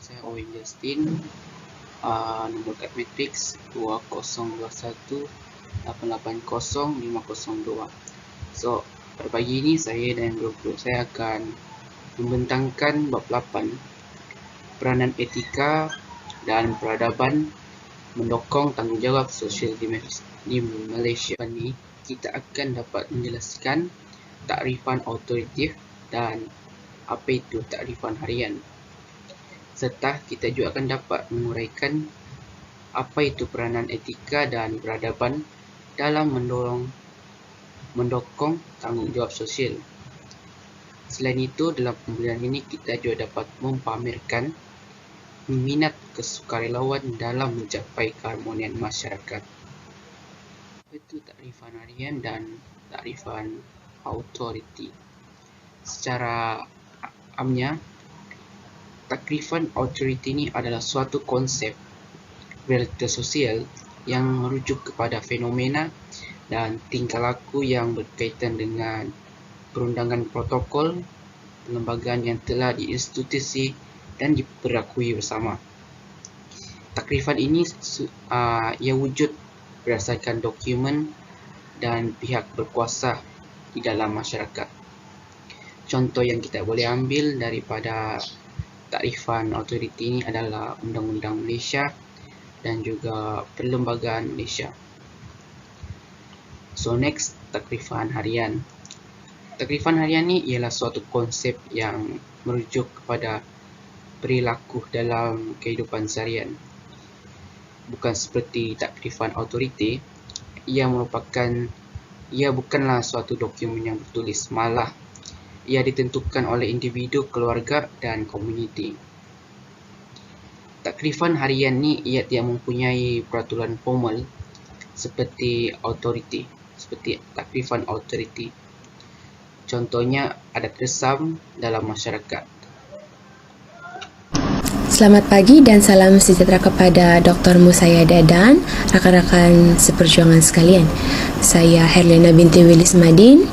saya Owen Justin, nomor kad matriks 2021880502. So, pada pagi ini saya dan guru saya akan membentangkan bab 8, peranan etika dan peradaban mendokong tanggungjawab sosial di Malaysia. Ini kita akan dapat menjelaskan takrifan autoritatif dan apa itu takrifan harian. Serta kita juga akan dapat menguraikan apa itu peranan etika dan peradaban dalam mendokong tanggungjawab sosial. Selain itu, dalam pembelajaran ini kita juga dapat mempamerkan minat kesukarelawan dalam mencapai keharmonian masyarakat. Itu takrifan harian dan takrifan authority. Secara amnya, takrifan authority ini adalah suatu konsep realitas sosial yang merujuk kepada fenomena dan tingkah laku yang berkaitan dengan perundangan protokol perlembagaan yang telah diinstitusi dan diperakui bersama. Takrifan ini ia wujud berdasarkan dokumen dan pihak berkuasa di dalam masyarakat. Contoh yang kita boleh ambil daripada takrifan autoriti ini adalah Undang-Undang Malaysia dan juga Perlembagaan Malaysia. So next, takrifan harian. Takrifan harian ini ialah suatu konsep yang merujuk kepada perilaku dalam kehidupan seharian. Bukan seperti takrifan autoriti, ia bukanlah suatu dokumen yang bertulis, malah ia ditentukan oleh individu, keluarga dan komuniti. Takrifan harian ni ia tidak mempunyai peraturan formal seperti takrifan autoriti. Contohnya adat resam dalam masyarakat. Selamat pagi dan salam sejahtera kepada Dr. Musayada dan rakan-rakan seperjuangan sekalian. Saya Herlina binti Willis Madin.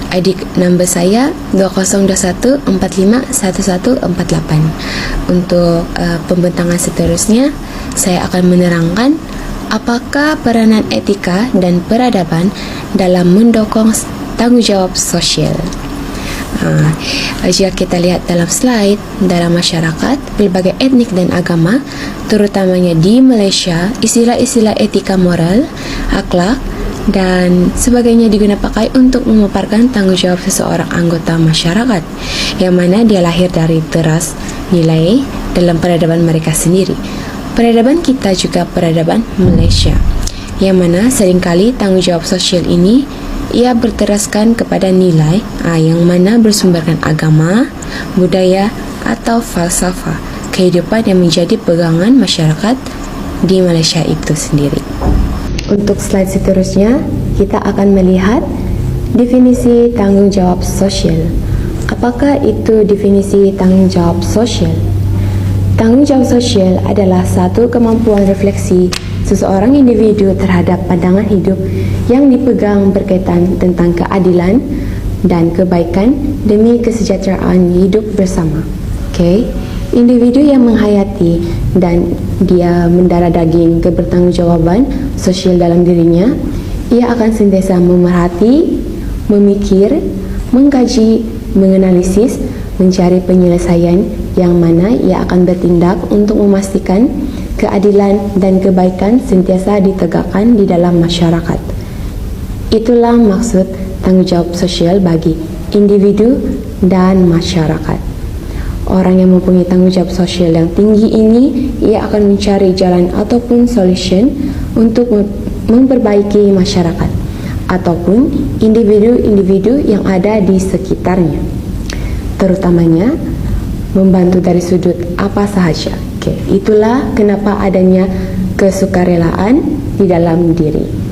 ID number saya 2021451148. Untuk pembentangan seterusnya, saya akan menerangkan apakah peranan etika dan peradaban dalam mendokong tanggungjawab sosial. Jika kita lihat dalam slide, dalam masyarakat berbagai etnik dan agama, terutamanya di Malaysia, istilah-istilah etika moral, akhlak dan sebagainya digunakan pakai untuk memaparkan tanggungjawab seseorang anggota masyarakat, yang mana dia lahir dari teras nilai dalam peradaban mereka sendiri. Peradaban kita juga peradaban Malaysia, yang mana seringkali tanggungjawab sosial ini ia berteraskan kepada nilai yang mana bersumberkan agama, budaya atau falsafah kehidupan yang menjadi pegangan masyarakat di Malaysia itu sendiri. Untuk slide seterusnya, kita akan melihat definisi tanggungjawab sosial. Apakah itu definisi tanggungjawab sosial? Tanggungjawab sosial adalah satu kemampuan refleksi seseorang individu terhadap pandangan hidup yang dipegang berkaitan tentang keadilan dan kebaikan demi kesejahteraan hidup bersama. Individu yang menghayati dan dia mendarah daging kebertanggungjawaban sosial dalam dirinya, ia akan sentiasa memerhati, memikir, mengkaji, menganalisis, mencari penyelesaian yang mana ia akan bertindak untuk memastikan keadilan dan kebaikan sentiasa ditegakkan di dalam masyarakat. Itulah maksud tanggungjawab sosial bagi individu dan masyarakat. Orang yang mempunyai tanggungjawab sosial yang tinggi ini, ia akan mencari jalan ataupun solution untuk memperbaiki masyarakat ataupun individu-individu yang ada di sekitarnya, terutamanya membantu dari sudut apa sahaja. Itulah kenapa adanya kesukarelaan di dalam diri.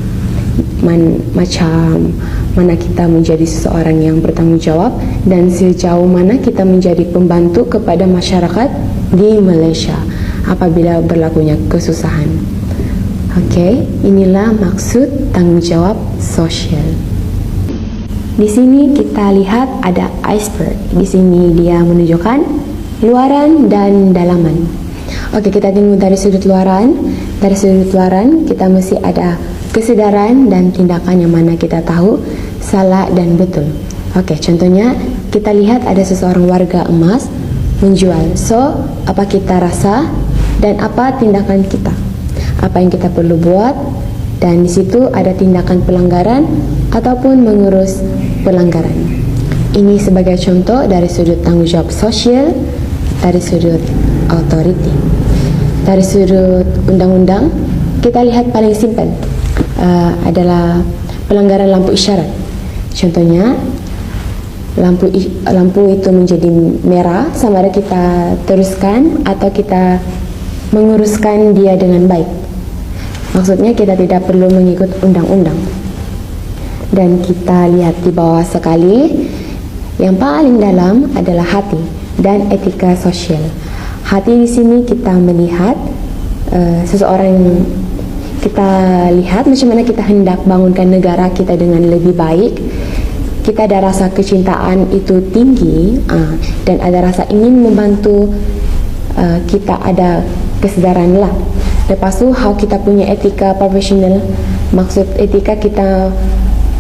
Macam mana kita menjadi seseorang yang bertanggung jawab dan sejauh mana kita menjadi pembantu kepada masyarakat di Malaysia apabila berlakunya kesusahan. Inilah maksud tanggung jawab sosial. Di sini kita lihat ada iceberg. Di sini dia menunjukkan luaran dan dalaman. Oke, kita tengok dari sudut luaran. Dari sudut luaran, kita mesti ada kesedaran dan tindakan yang mana kita tahu salah dan betul. Oke, contohnya kita lihat ada seseorang warga emas menjual. So, apa kita rasa dan apa tindakan kita? Apa yang kita perlu buat? Dan di situ ada tindakan pelanggaran ataupun mengurus pelanggaran. Ini sebagai contoh dari sudut tanggung jawab sosial, dari sudut authority. Dari sudut undang-undang, kita lihat paling simple adalah pelanggaran lampu isyarat. Contohnya, lampu itu menjadi merah, sama ada kita teruskan atau kita menguruskan dia dengan baik. Maksudnya kita tidak perlu mengikut undang-undang. Dan kita lihat di bawah sekali, yang paling dalam adalah hati dan etika sosial. Hati di sini kita melihat seseorang, kita lihat macam mana kita hendak bangunkan negara kita dengan lebih baik. Kita ada rasa kecintaan itu tinggi dan ada rasa ingin membantu, kita ada kesedaran lah. Lepas tu, how kita punya etika profesional. Maksud etika kita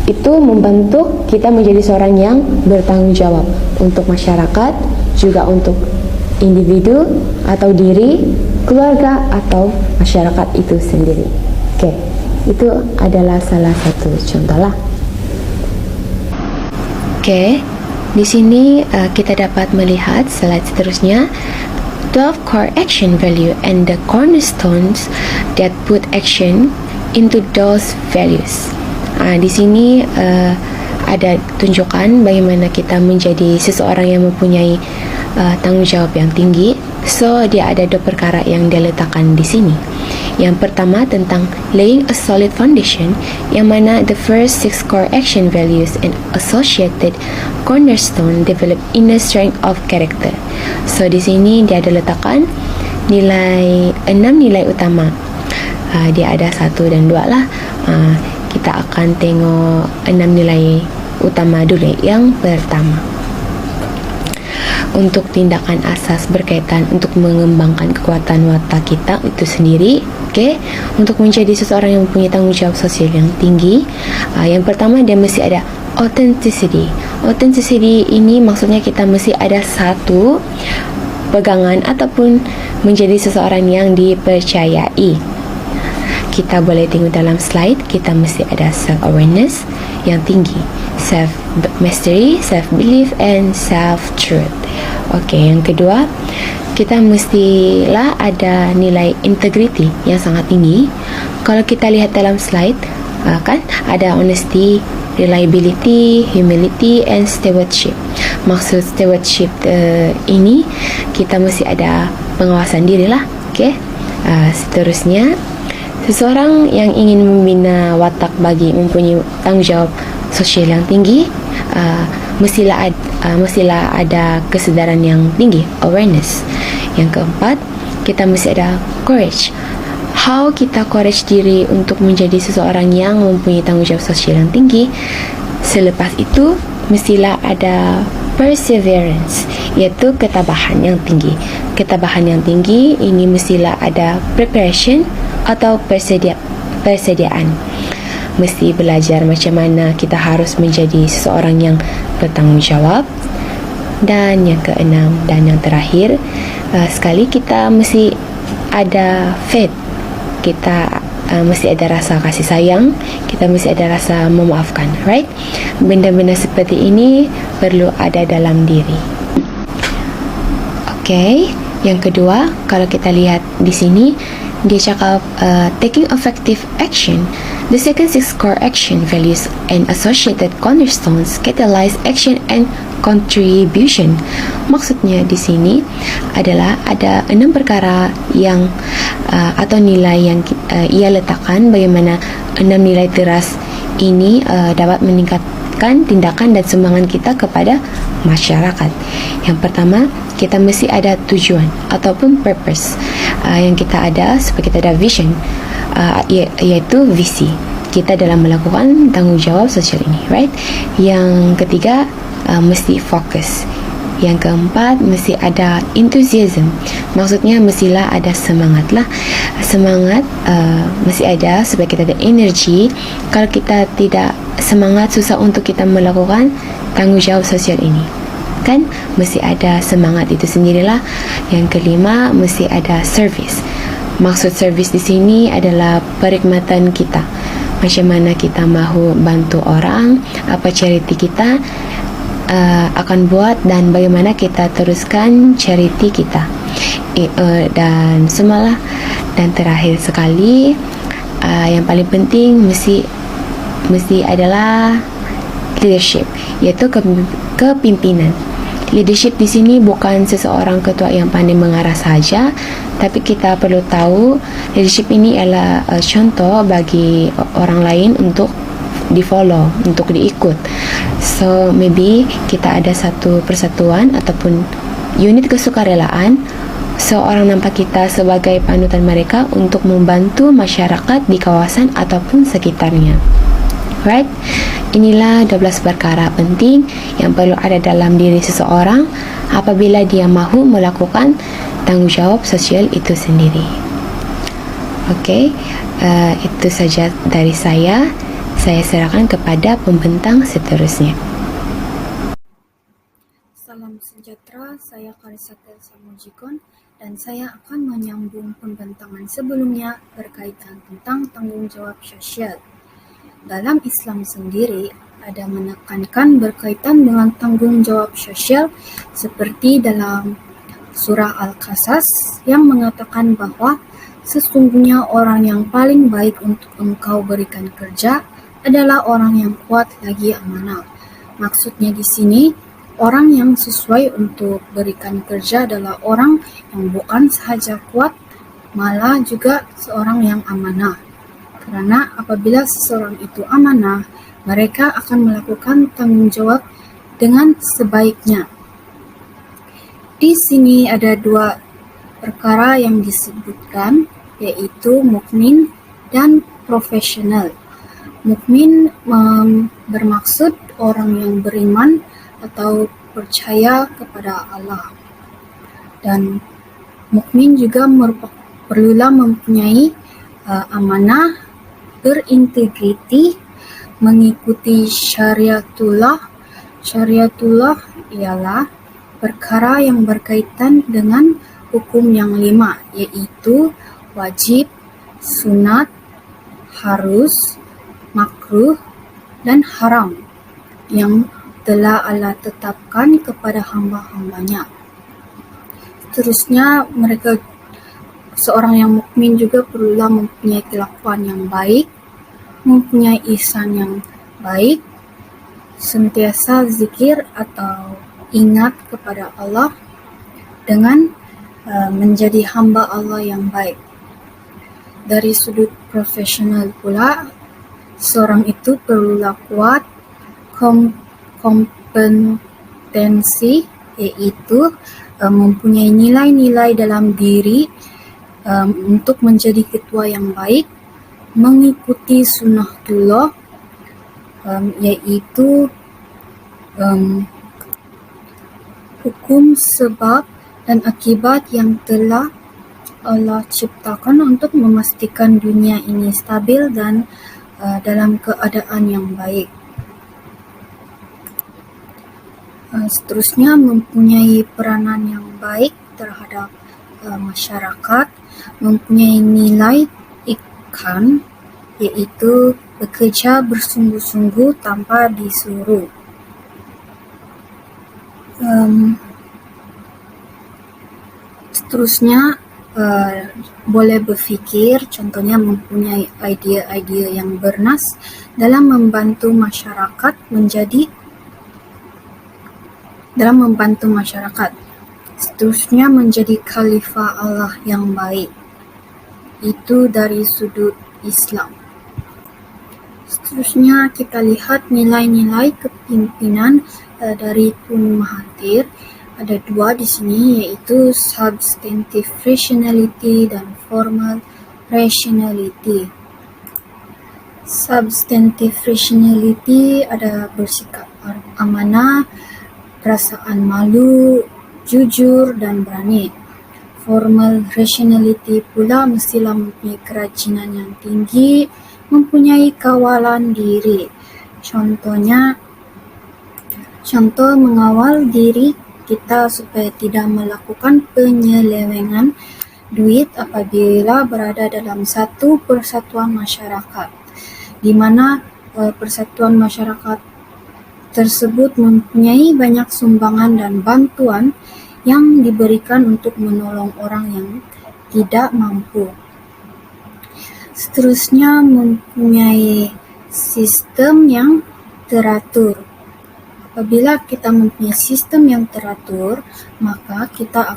itu membantu kita menjadi seorang yang bertanggung jawab untuk masyarakat, juga untuk individu atau diri, keluarga atau masyarakat itu sendiri. Oke, itu adalah salah satu contoh lah. Oke, di sini kita dapat melihat slide seterusnya, 12 core action value and the cornerstones that put action into those values. Di sini ada tunjukkan bagaimana kita menjadi seseorang yang mempunyai tanggung jawab yang tinggi. So, dia ada dua perkara yang dia letakkan di sini. Yang pertama tentang laying a solid foundation, yang mana the first 6 core action values and associated cornerstone develop inner strength of character. So, di sini dia ada letakkan 6 nilai utama. Dia ada 1 dan 2 lah. Kita akan tengok 6 nilai utama dulu. Yang pertama, untuk tindakan asas berkaitan untuk mengembangkan kekuatan watak kita itu sendiri. Okay? Untuk menjadi seseorang yang mempunyai tanggung jawab sosial yang tinggi, yang pertama dia mesti ada authenticity. Authenticity ini maksudnya kita mesti ada satu pegangan ataupun menjadi seseorang yang dipercayai. Kita boleh tengok dalam slide, kita mesti ada self-awareness yang tinggi, self-mastery, self-belief, and self-truth. Okey, yang kedua, kita mestilah ada nilai integrity yang sangat tinggi. Kalau kita lihat dalam slide, kan ada honesty, reliability, humility, and stewardship. Maksud stewardship ini, kita mesti ada pengawasan diri lah. Okey, seterusnya, seseorang yang ingin membina watak bagi mempunyai tanggung jawab sosial yang tinggi, mestilah ada kesedaran yang tinggi, awareness. Yang keempat, kita mesti ada courage. How kita courage diri untuk menjadi seseorang yang mempunyai tanggung jawab sosial yang tinggi. Selepas itu, mestilah ada perseverance, iaitu ketabahan yang tinggi. Ketabahan yang tinggi ini mestilah ada preparation atau persediaan. Mesti belajar macam mana kita harus menjadi seseorang yang bertanggung jawab. Dan yang keenam dan yang terakhir, sekali kita mesti ada faith. Kita mesti ada rasa kasih sayang, kita mesti ada rasa memaafkan, right? Benda-benda seperti ini perlu ada dalam diri. Okay, yang kedua, kalau kita lihat di sini, dia cakap taking effective action. The second 6 core action values and associated cornerstones catalyze action and contribution. Maksudnya di sini adalah ada 6 perkara yang atau nilai yang ia letakkan bagaimana 6 nilai teras ini dapat meningkatkan tindakan dan sumbangan kita kepada masyarakat. Yang pertama, kita mesti ada tujuan ataupun purpose. Yang kita ada supaya kita ada vision, iaitu visi kita dalam melakukan tanggung jawab sosial ini, right? Yang ketiga, mesti fokus. Yang keempat, mesti ada enthusiasm. Maksudnya mestilah ada semangat lah. Semangat mesti ada supaya kita ada energi. Kalau kita tidak semangat, susah untuk kita melakukan tanggungjawab sosial ini. Kan mesti ada semangat itu sendirilah. Yang kelima, mesti ada service. Maksud service di sini adalah perkhidmatan kita. Macam mana kita mahu bantu orang, apa charity kita akan buat, dan bagaimana kita teruskan charity kita. Dan semalah. Dan terakhir sekali, yang paling penting mesti adalah leadership, iaitu kepimpinan. Leadership di sini bukan seseorang ketua yang pandai mengarah saja, tapi kita perlu tahu leadership ini adalah contoh bagi orang lain untuk di-follow, untuk diikut. So maybe kita ada satu persatuan ataupun unit kesukarelaan, seorang nampak kita sebagai panutan mereka untuk membantu masyarakat di kawasan ataupun sekitarnya. Right? Inilah 12 perkara penting yang perlu ada dalam diri seseorang apabila dia mahu melakukan tanggungjawab sosial itu sendiri. Okey, itu saja dari saya. Saya serahkan kepada pembentang seterusnya. Salam sejahtera, saya Karisatel Samujikon dan saya akan menyambung pembentangan sebelumnya berkaitan tentang tanggungjawab sosial. Dalam Islam sendiri, ada menekankan berkaitan dengan tanggungjawab sosial seperti dalam surah Al-Qasas yang mengatakan bahawa sesungguhnya orang yang paling baik untuk engkau berikan kerja adalah orang yang kuat lagi amanah. Maksudnya di sini, orang yang sesuai untuk berikan kerja adalah orang yang bukan sahaja kuat, malah juga seorang yang amanah. Kerana apabila seseorang itu amanah, mereka akan melakukan tanggungjawab dengan sebaiknya. Di sini ada 2 perkara yang disebutkan, yaitu mukmin dan profesional. Mukmin bermaksud orang yang beriman atau percaya kepada Allah. Dan mukmin juga perlulah mempunyai amanah, berintegriti, mengikuti syariatullah. Syariatullah ialah perkara yang berkaitan dengan hukum yang 5, iaitu wajib, sunat, harus, makruh, dan haram yang telah Allah tetapkan kepada hamba-hambanya. Seterusnya, seorang yang mukmin juga perlulah mempunyai kelakuan yang baik, mempunyai ihsan yang baik, sentiasa zikir atau ingat kepada Allah dengan menjadi hamba Allah yang baik. Dari sudut profesional pula, seorang itu perlulah kuat, kompetensi, yaitu mempunyai nilai-nilai dalam diri untuk menjadi ketua yang baik, mengikuti sunnatullah, yaitu hukum sebab dan akibat yang telah Allah ciptakan untuk memastikan dunia ini stabil dan dalam keadaan yang baik. Seterusnya, mempunyai peranan yang baik terhadap masyarakat, mempunyai nilai ikhwan, yaitu bekerja bersungguh-sungguh tanpa disuruh. Seterusnya, boleh berfikir, contohnya mempunyai idea-idea yang bernas dalam membantu masyarakat Seterusnya, menjadi khalifah Allah yang baik. Itu dari sudut Islam. Seterusnya, kita lihat nilai-nilai kepimpinan dari Tun Mahathir. Ada 2 di sini, yaitu substantive rationality dan formal rationality. Substantive rationality ada bersikap amanah perasaan malu, jujur, dan berani. Formal rationality pula mestilah mempunyai kerajinan yang tinggi, mempunyai kawalan diri. Contoh mengawal diri kita supaya tidak melakukan penyelewengan duit apabila berada dalam satu persatuan masyarakat, di mana persatuan masyarakat tersebut mempunyai banyak sumbangan dan bantuan yang diberikan untuk menolong orang yang tidak mampu. Seterusnya, mempunyai sistem yang teratur. Apabila kita mempunyai sistem yang teratur, maka kita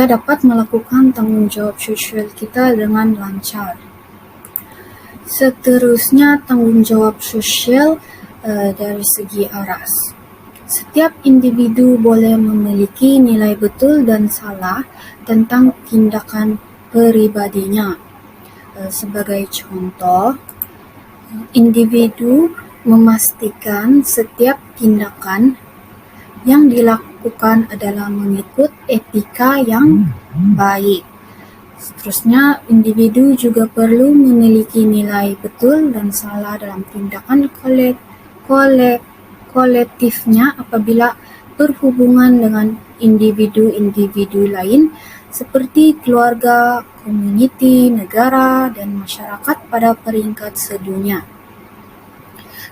dapat melakukan tanggungjawab sosial kita dengan lancar. Seterusnya, tanggungjawab sosial dari segi aras. Setiap individu boleh memiliki nilai betul dan salah tentang tindakan peribadinya. Sebagai contoh, individu memastikan setiap tindakan yang dilakukan adalah mengikut etika yang baik. Seterusnya, individu juga perlu memiliki nilai betul dan salah dalam tindakan kolektifnya apabila berhubungan dengan individu-individu lain seperti keluarga, komuniti, negara, dan masyarakat pada peringkat sedunia.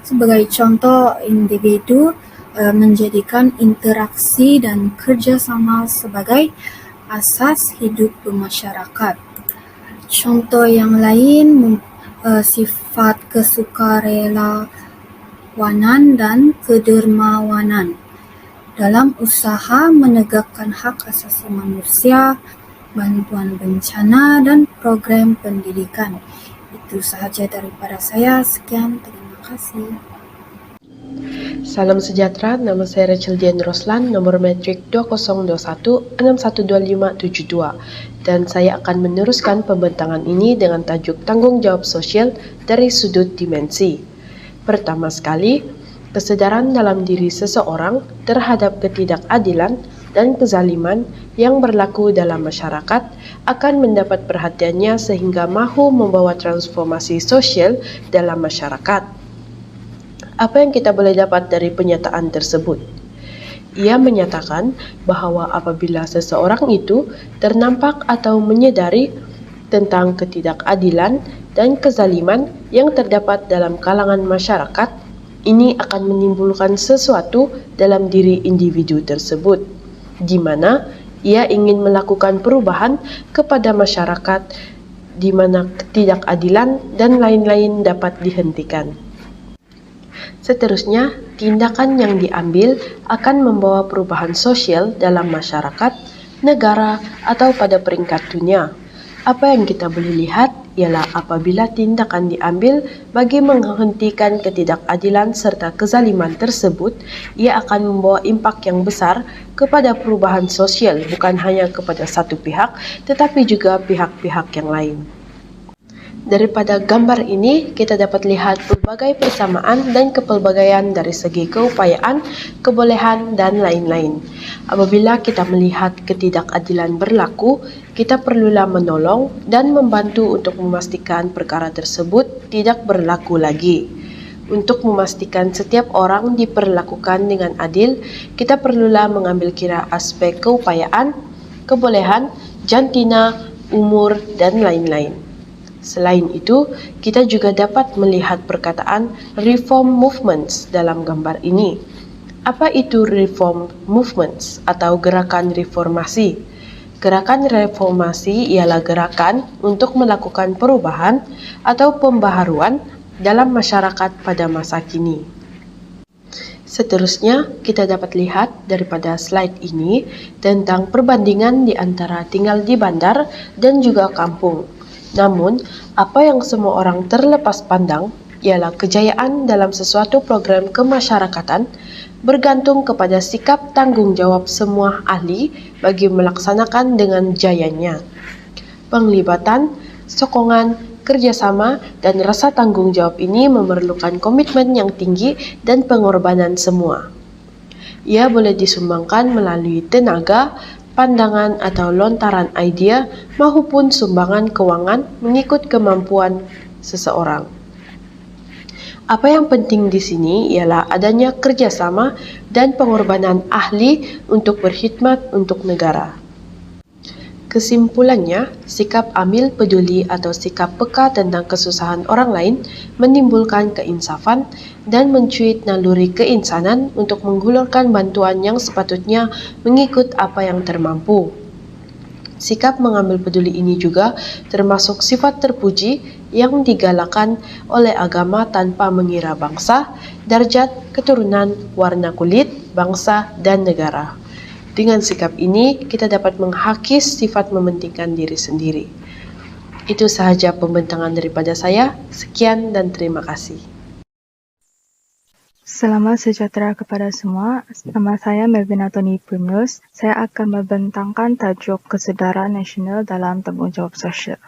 Sebagai contoh, individu menjadikan interaksi dan kerjasama sebagai asas hidup bermasyarakat. Contoh yang lain, sifat kesukarelawanan dan kedermawanan dalam usaha menegakkan hak asasi manusia, bantuan bencana, dan program pendidikan. Itu sahaja daripada saya. Sekian, terima kasih. Salam sejahtera, nama saya Rachel Dian Roslan, nomor metrik 2021612572, dan saya akan meneruskan pembentangan ini dengan tajuk tanggung jawab sosial dari sudut dimensi. Pertama sekali, kesadaran dalam diri seseorang terhadap ketidakadilan dan kezaliman yang berlaku dalam masyarakat akan mendapat perhatiannya sehingga mahu membawa transformasi sosial dalam masyarakat. Apa yang kita boleh dapat dari pernyataan tersebut? Ia menyatakan bahwa apabila seseorang itu ternampak atau menyadari tentang ketidakadilan dan kezaliman yang terdapat dalam kalangan masyarakat, ini akan menimbulkan sesuatu dalam diri individu tersebut, di mana ia ingin melakukan perubahan kepada masyarakat, di mana ketidakadilan dan lain-lain dapat dihentikan. Seterusnya, tindakan yang diambil akan membawa perubahan sosial dalam masyarakat, negara, atau pada peringkat dunia. Apa yang kita boleh lihat ialah apabila tindakan diambil bagi menghentikan ketidakadilan serta kezaliman tersebut, ia akan membawa impak yang besar kepada perubahan sosial, bukan hanya kepada satu pihak, tetapi juga pihak-pihak yang lain. Daripada gambar ini, kita dapat lihat pelbagai persamaan dan kepelbagaian dari segi keupayaan, kebolehan, dan lain-lain. Apabila kita melihat ketidakadilan berlaku, kita perlulah menolong dan membantu untuk memastikan perkara tersebut tidak berlaku lagi. Untuk memastikan setiap orang diperlakukan dengan adil, kita perlulah mengambil kira aspek keupayaan, kebolehan, jantina, umur, dan lain-lain. Selain itu, kita juga dapat melihat perkataan reform movements dalam gambar ini. Apa itu reform movements atau gerakan reformasi? Gerakan reformasi ialah gerakan untuk melakukan perubahan atau pembaharuan dalam masyarakat pada masa kini. Seterusnya, kita dapat lihat daripada slide ini tentang perbandingan di antara tinggal di bandar dan juga kampung. Namun, apa yang semua orang terlepas pandang ialah kejayaan dalam sesuatu program kemasyarakatan bergantung kepada sikap tanggung jawab semua ahli bagi melaksanakan dengan jayanya. Penglibatan, sokongan, kerjasama, dan rasa tanggung jawab ini memerlukan komitmen yang tinggi dan pengorbanan semua. Ia boleh disumbangkan melalui tenaga, pandangan atau lontaran idea maupun sumbangan keuangan mengikut kemampuan seseorang. Apa yang penting di sini ialah adanya kerjasama dan pengorbanan ahli untuk berkhidmat untuk negara. Kesimpulannya, sikap ambil peduli atau sikap peka tentang kesusahan orang lain menimbulkan keinsafan dan mencuit naluri keinsanan untuk menggulurkan bantuan yang sepatutnya mengikut apa yang termampu. Sikap mengambil peduli ini juga termasuk sifat terpuji yang digalakan oleh agama tanpa mengira bangsa, darjat, keturunan, warna kulit, bangsa, dan negara. Dengan sikap ini, kita dapat menghakis sifat mementingkan diri sendiri. Itu sahaja pembentangan daripada saya. Sekian dan terima kasih. Selamat sejahtera kepada semua. Nama saya Melvina Tony Primrose. Saya akan membentangkan tajuk kesedaran nasional dalam tanggungjawab sosial.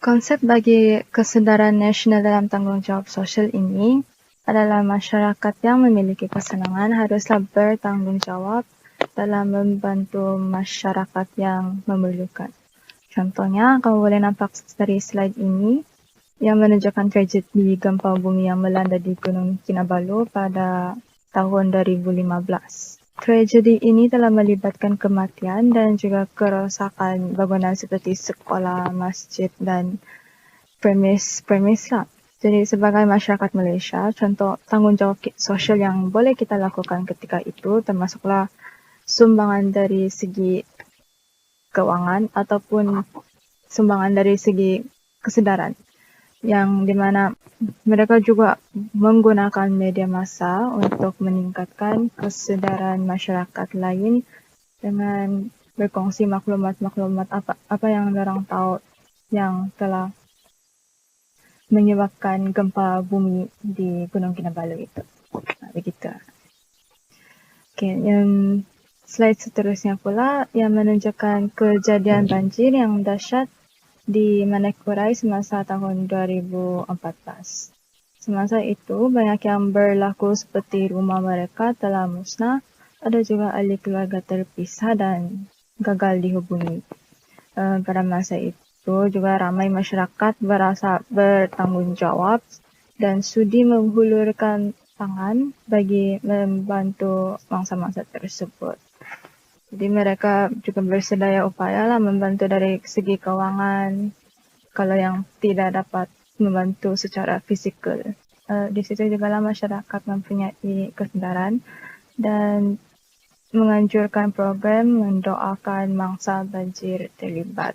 Konsep bagi kesedaran nasional dalam tanggungjawab sosial ini adalah masyarakat yang memiliki kesenangan haruslah bertanggungjawab dalam membantu masyarakat yang memerlukan. Contohnya, kamu boleh nampak dari slide ini yang menunjukkan tragedi gempa bumi yang melanda di Gunung Kinabalu pada tahun 2015. Tragedi ini telah melibatkan kematian dan juga kerosakan bangunan seperti sekolah, masjid dan premis lah. Jadi sebagai masyarakat Malaysia, contoh tanggungjawab sosial yang boleh kita lakukan ketika itu termasuklah sumbangan dari segi keuangan ataupun sumbangan dari segi kesedaran, yang dimana mereka juga menggunakan media massa untuk meningkatkan kesedaran masyarakat lain dengan berkongsi maklumat-maklumat apa yang orang tahu yang telah menyebabkan gempa bumi di Gunung Kinabalu itu. Begitu. Okay, yang slide seterusnya pula yang menunjukkan kejadian banjir yang dahsyat di Manokwari semasa tahun 2014. Semasa itu, banyak yang berlaku seperti rumah mereka telah musnah, ada juga ahli keluarga terpisah dan gagal dihubungi. Pada masa itu juga ramai masyarakat berasa bertanggungjawab dan sudi menghulurkan tangan bagi membantu mangsa-mangsa tersebut. Jadi mereka juga bersedaya upaya lah membantu dari segi keuangan kalau yang tidak dapat membantu secara fizikal. Di situ juga lah masyarakat mempunyai kesedaran dan menganjurkan program mendoakan mangsa banjir terlibat.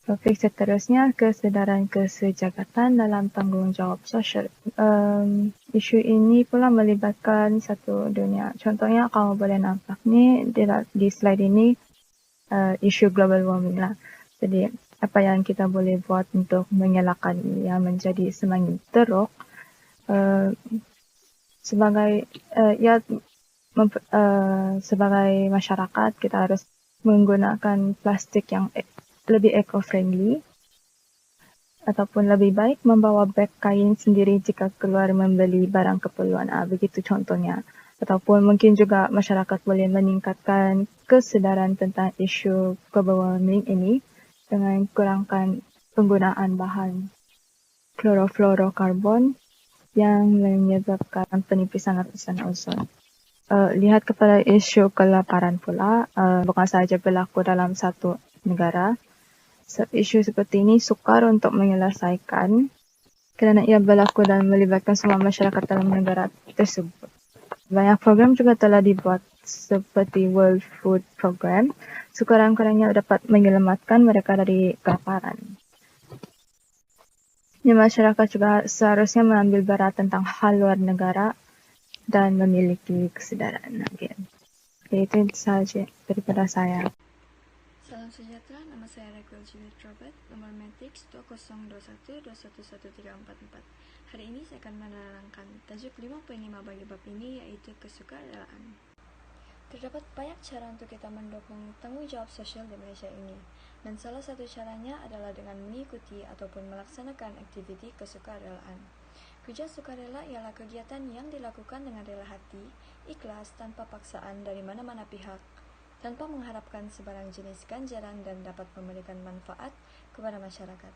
Topik seterusnya, kesedaran kesejahteraan dalam tanggungjawab sosial. Isu ini pula melibatkan satu dunia. Contohnya, kamu boleh nampak ni di slide ini isu global warming lah. Jadi, apa yang kita boleh buat untuk mengelakkan ini yang menjadi semakin teruk sebagai masyarakat kita harus menggunakan plastik yang lebih eco-friendly ataupun lebih baik membawa beg kain sendiri jika keluar membeli barang keperluan. Begitu contohnya. Ataupun mungkin juga masyarakat boleh meningkatkan kesedaran tentang isu global warming ini dengan kurangkan penggunaan bahan klorofluorokarbon yang menyebabkan penipisan lapisan ozon. Lihat kepada isu kelaparan pula, bukan sahaja berlaku dalam satu negara. Isu seperti ini sukar untuk menyelesaikan kerana ia berlaku dan melibatkan semua masyarakat dalam negara tersebut. Banyak program juga telah dibuat seperti World Food Program, sekurang-kurangnya dapat menyelamatkan mereka dari kelaparan. Masyarakat juga seharusnya mengambil berat tentang hal luar negara dan memiliki kesedaran. Itu sahaja daripada saya. Salam sejahtera, nama saya Raquel Juliet Robert, nomor matriks 2021211344. Hari ini saya akan menerangkan tajuk 5.5 bagi bab ini, iaitu kesukarelaaan. Terdapat banyak cara untuk kita mendukung tanggungjawab sosial di Malaysia ini, dan salah satu caranya adalah dengan mengikuti ataupun melaksanakan aktiviti kesukarelaan. Kerja sukarela ialah kegiatan yang dilakukan dengan rela hati, ikhlas tanpa paksaan dari mana-mana pihak, tanpa mengharapkan sebarang jenis ganjaran dan dapat memberikan manfaat kepada masyarakat.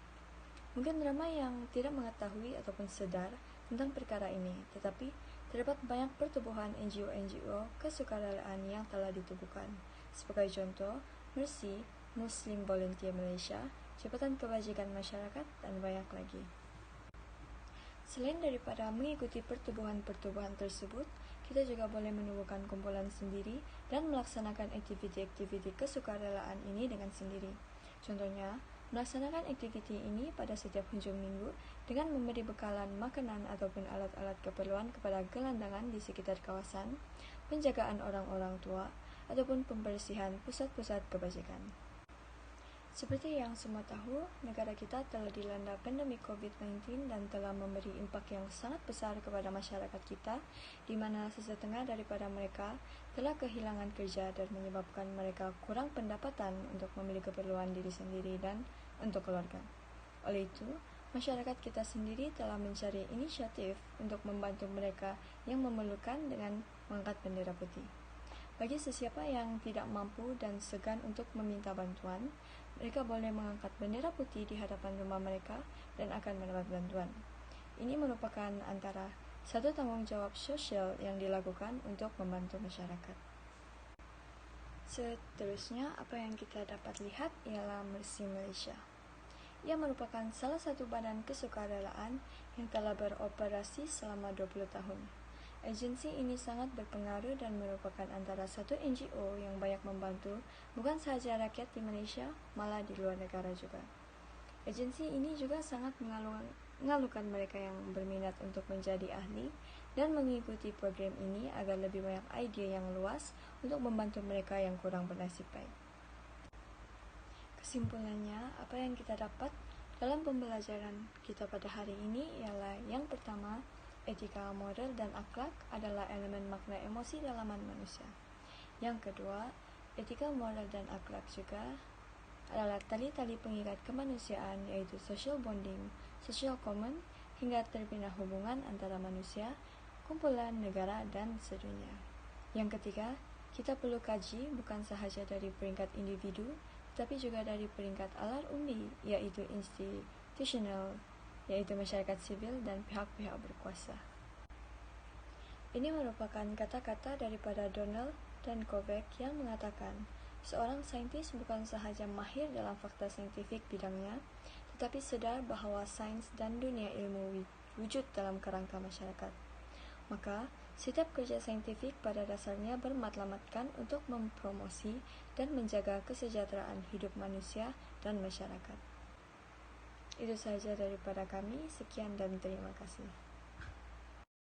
Mungkin ramai yang tidak mengetahui ataupun sedar tentang perkara ini, tetapi terdapat banyak pertubuhan NGO kesukarelaan yang telah ditubuhkan. Sebagai contoh, Mercy, Muslim Volunteer Malaysia, Jabatan Kebajikan Masyarakat, dan banyak lagi. Selain daripada mengikuti pertubuhan-pertubuhan tersebut, kita juga boleh menubuhkan kumpulan sendiri dan melaksanakan aktiviti-aktiviti kesukarelaan ini dengan sendiri. Contohnya, melaksanakan aktiviti ini pada setiap hujung minggu dengan memberi bekalan makanan ataupun alat-alat keperluan kepada gelandangan di sekitar kawasan, penjagaan orang-orang tua, ataupun pembersihan pusat-pusat kebajikan. Seperti yang semua tahu, negara kita telah dilanda pandemi COVID-19 dan telah memberi impak yang sangat besar kepada masyarakat kita, di mana sesetengah daripada mereka telah kehilangan kerja dan menyebabkan mereka kurang pendapatan untuk membeli keperluan diri sendiri dan untuk keluarga. Oleh itu, masyarakat kita sendiri telah mencari inisiatif untuk membantu mereka yang memerlukan dengan mengangkat bendera putih. Bagi sesiapa yang tidak mampu dan segan untuk meminta bantuan, mereka boleh mengangkat bendera putih di hadapan rumah mereka dan akan mendapat bantuan. Ini merupakan antara satu tanggung jawab sosial yang dilakukan untuk membantu masyarakat. Seterusnya, apa yang kita dapat lihat ialah Mercy Malaysia. Ia merupakan salah satu badan kesukarelaan yang telah beroperasi selama 20 tahun. Agensi ini sangat berpengaruh dan merupakan antara satu NGO yang banyak membantu bukan sahaja rakyat di Malaysia, malah di luar negara juga. Agensi ini juga sangat mengalukan mereka yang berminat untuk menjadi ahli dan mengikuti program ini agar lebih banyak idea yang luas untuk membantu mereka yang kurang bernasib baik. Kesimpulannya, apa yang kita dapat dalam pembelajaran kita pada hari ini ialah yang pertama, etika, moral, dan akhlak adalah elemen makna emosi dalaman manusia. Yang kedua, etika, moral, dan akhlak juga adalah tali-tali pengikat kemanusiaan, yaitu social bonding, social common, hingga terbina hubungan antara manusia, kumpulan, negara, dan sedunia. Yang ketiga, kita perlu kaji bukan sahaja dari peringkat individu, tetapi juga dari peringkat alar umbi, yaitu institusional, yaitu masyarakat sivil dan pihak-pihak berkuasa. Ini merupakan kata-kata daripada Donald dan Kovac yang mengatakan, seorang saintis bukan sahaja mahir dalam fakta saintifik bidangnya, tetapi sedar bahawa sains dan dunia ilmu wujud dalam kerangka masyarakat. Maka, setiap kerja saintifik pada dasarnya bermatlamatkan untuk mempromosi dan menjaga kesejahteraan hidup manusia dan masyarakat. Itu sahaja daripada kami. Sekian dan terima kasih.